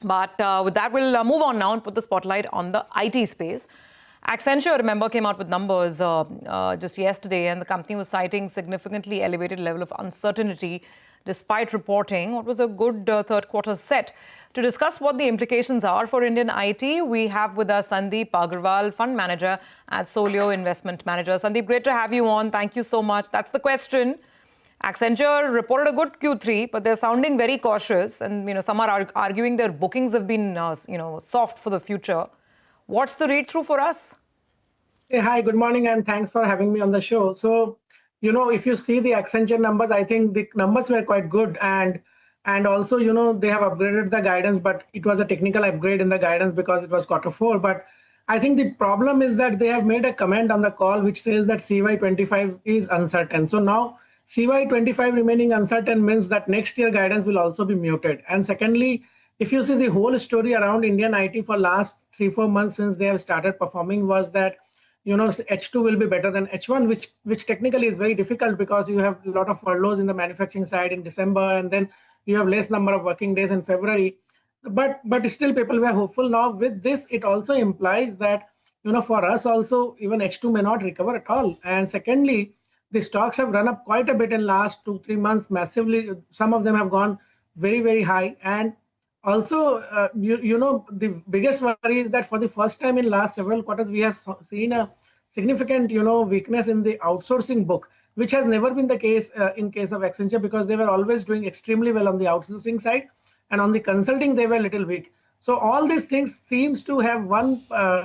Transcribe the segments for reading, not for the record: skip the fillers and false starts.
But with that, we'll move on now and put the spotlight on the IT space. Accenture, remember, came out with numbers just yesterday, and the company was citing significantly elevated level of uncertainty despite reporting what was a good third quarter set. To discuss what the implications are for Indian IT, we have with us Sandip Agarwal, fund manager at Sowilo Investment Manager. Sandip, great to have you on. Thank you so much. That's the question. Accenture reported a good Q3, but they're sounding very cautious, and some are arguing their bookings have been soft for the future. What's the read-through for us? Hey, hi, good morning, and thanks for having me on the show. So, if you see the Accenture numbers, I think the numbers were quite good, and also, they have upgraded the guidance, but it was a technical upgrade in the guidance because it was Q4. But I think the problem is that they have made a comment on the call which says that CY25 is uncertain. So now CY25 remaining uncertain means that next year guidance will also be muted. And secondly, if you see the whole story around Indian IT for last 3-4 months since they have started performing was that H2 will be better than H1, which technically is very difficult because you have a lot of furloughs in the manufacturing side in December, and then you have less number of working days in February. But still people were hopeful. Now with this, it also implies that for us also even H2 may not recover at all. And secondly, the stocks have run up quite a bit in last 2-3 months massively. Some of them have gone very, very high. And also, the biggest worry is that for the first time in last several quarters, we have seen a significant, weakness in the outsourcing book, which has never been the case in case of Accenture because they were always doing extremely well on the outsourcing side. And on the consulting, they were a little weak. So all these things seems to have one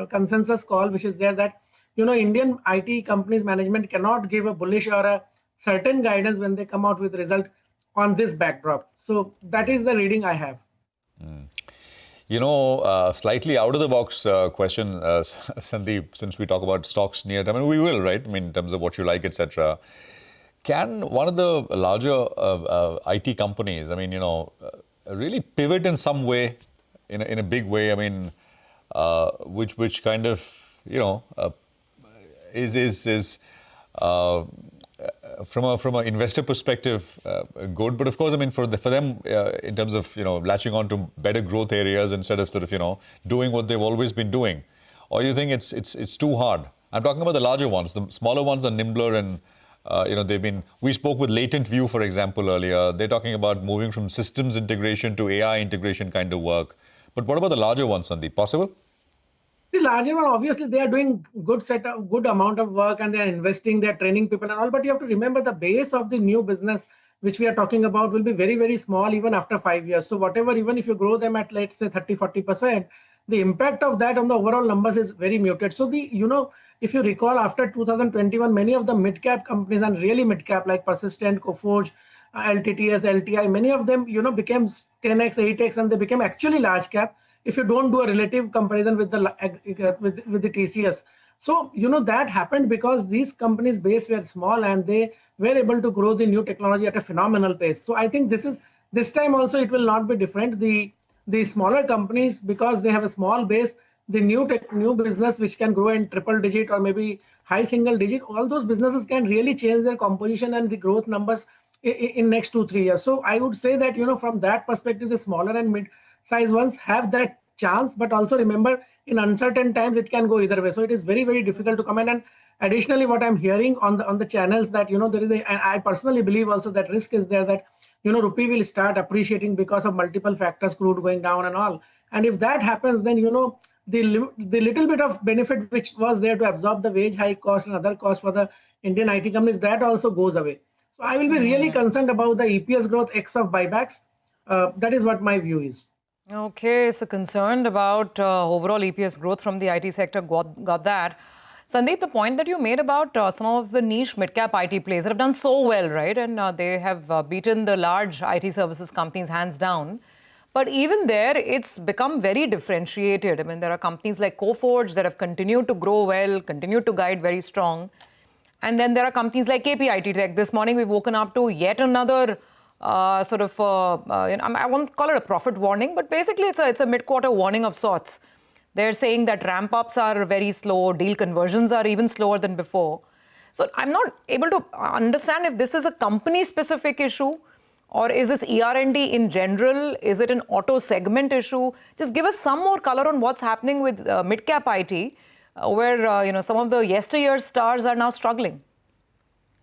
consensus call, which is there that, Indian IT companies management cannot give a bullish or a certain guidance when they come out with result on this backdrop. So that is the reading I have. Slightly out of the box question, Sandeep, since we talk about stocks near term, we will, right? In terms of what you like, etc. Can one of the larger IT companies, really pivot in some way, in a big way? Which kind of, is from an investor perspective, good. But of course, for them, in terms of, latching on to better growth areas instead of doing what they've always been doing. Or you think it's too hard? I'm talking about the larger ones. The smaller ones are nimbler and, we spoke with Latent View, for example, earlier. They're talking about moving from systems integration to AI integration kind of work. But what about the larger ones, Sandeep? Possible? The larger one, obviously, they are doing good amount of work and they are investing, they are training people and all. But you have to remember the base of the new business, which we are talking about, will be very, very small even after 5 years. So whatever, even if you grow them at, let's say, 30-40%, the impact of that on the overall numbers is very muted. So if you recall, after 2021, many of the mid-cap companies and really mid-cap like Persistent, Coforge, LTTS, LTI, many of them, became 10x, 8x, and they became actually large cap if you don't do a relative comparison with the TCS. So, that happened because these companies' base were small and they were able to grow the new technology at a phenomenal pace. So I think this time also it will not be different. The smaller companies, because they have a small base, the new business which can grow in triple digit or maybe high single digit, all those businesses can really change their composition and the growth numbers in next 2-3 years. So I would say that, from that perspective, the smaller and mid-size ones have that chance, but also remember in uncertain times it can go either way. So it is very, very difficult to comment. And additionally, what I'm hearing on the channels that, there is and I personally believe also that risk is there that, rupee will start appreciating because of multiple factors, crude going down and all. And if that happens, then, the little bit of benefit which was there to absorb the wage hike cost and other costs for the Indian IT companies, that also goes away. So I will be really concerned about the EPS growth X of buybacks. That is what my view is. Okay, so concerned about overall EPS growth from the IT sector, got that. Sandip, the point that you made about some of the niche mid-cap IT players that have done so well, right? And they have beaten the large IT services companies hands down. But even there, it's become very differentiated. There are companies like Coforge that have continued to grow well, continued to guide very strong. And then there are companies like KPIT Tech. This morning, we've woken up to yet another I won't call it a profit warning, but basically it's a mid-quarter warning of sorts. They're saying that ramp-ups are very slow, deal conversions are even slower than before. So I'm not able to understand if this is a company-specific issue Or is this ER&D in general? Is it an auto segment issue? Just give us some more color on what's happening with mid-cap IT, where some of the yesteryear stars are now struggling.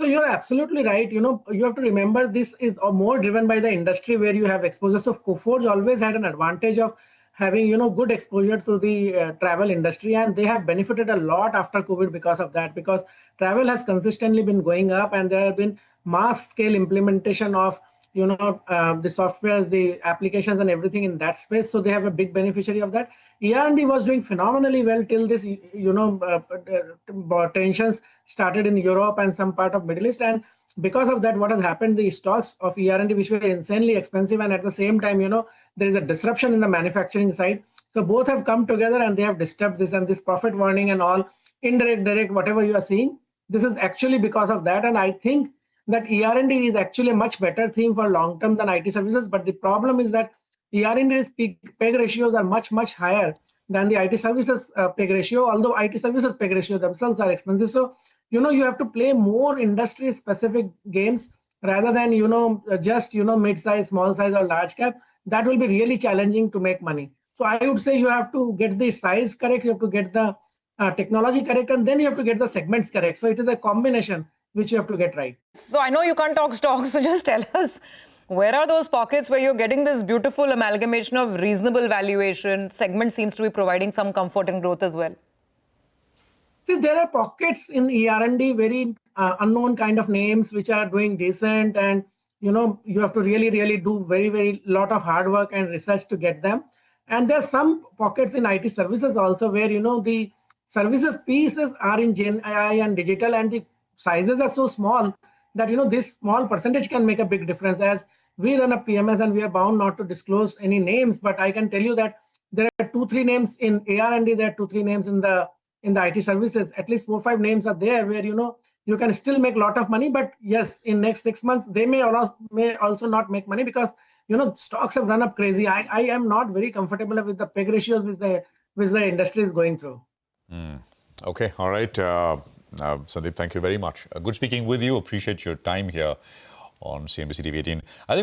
So you're absolutely right. You have to remember this is more driven by the industry where you have exposure. So Coforge always had an advantage of having, good exposure to the travel industry, and they have benefited a lot after COVID because of that, because travel has consistently been going up and there have been mass scale implementation of, the softwares, the applications and everything in that space. So they have a big beneficiary of that. ER&D was doing phenomenally well till this, tensions started in Europe and some part of Middle East. And because of that, what has happened, the stocks of ER&D, which were insanely expensive, and at the same time, there is a disruption in the manufacturing side. So both have come together and they have disturbed this, and this profit warning and all, indirect, direct, whatever you are seeing, this is actually because of that. And I think that ER&D is actually a much better theme for long term than IT services. But the problem is that ER&D's peg ratios are much, much higher than the IT services peg ratio, although IT services peg ratio themselves are expensive. So, you have to play more industry specific games rather than, just, mid-size, small size or large cap. That will be really challenging to make money. So I would say you have to get the size correct, you have to get the technology correct, and then you have to get the segments correct. So it is a combination which you have to get right. So I know you can't talk stocks, so just tell us, where are those pockets where you're getting this beautiful amalgamation of reasonable valuation? Segment seems to be providing some comfort and growth as well. See, there are pockets in ER&D, very unknown kind of names which are doing decent, and you have to really, really do very, very lot of hard work and research to get them. And there's some pockets in IT services also where the services pieces are in Gen AI and digital, and the sizes are so small that this small percentage can make a big difference. As we run a PMS and we are bound not to disclose any names, but I can tell you that there are 2-3 names in AR&D, there are 2-3 names in the IT services. At least 4-5 names are there where you can still make a lot of money. But yes, in next 6 months they may also not make money, because stocks have run up crazy. I am not very comfortable with the peg ratios which the industry is going through. Okay, all right. Sandip, thank you very much. Good speaking with you. Appreciate your time here on CNBC-TV18. I think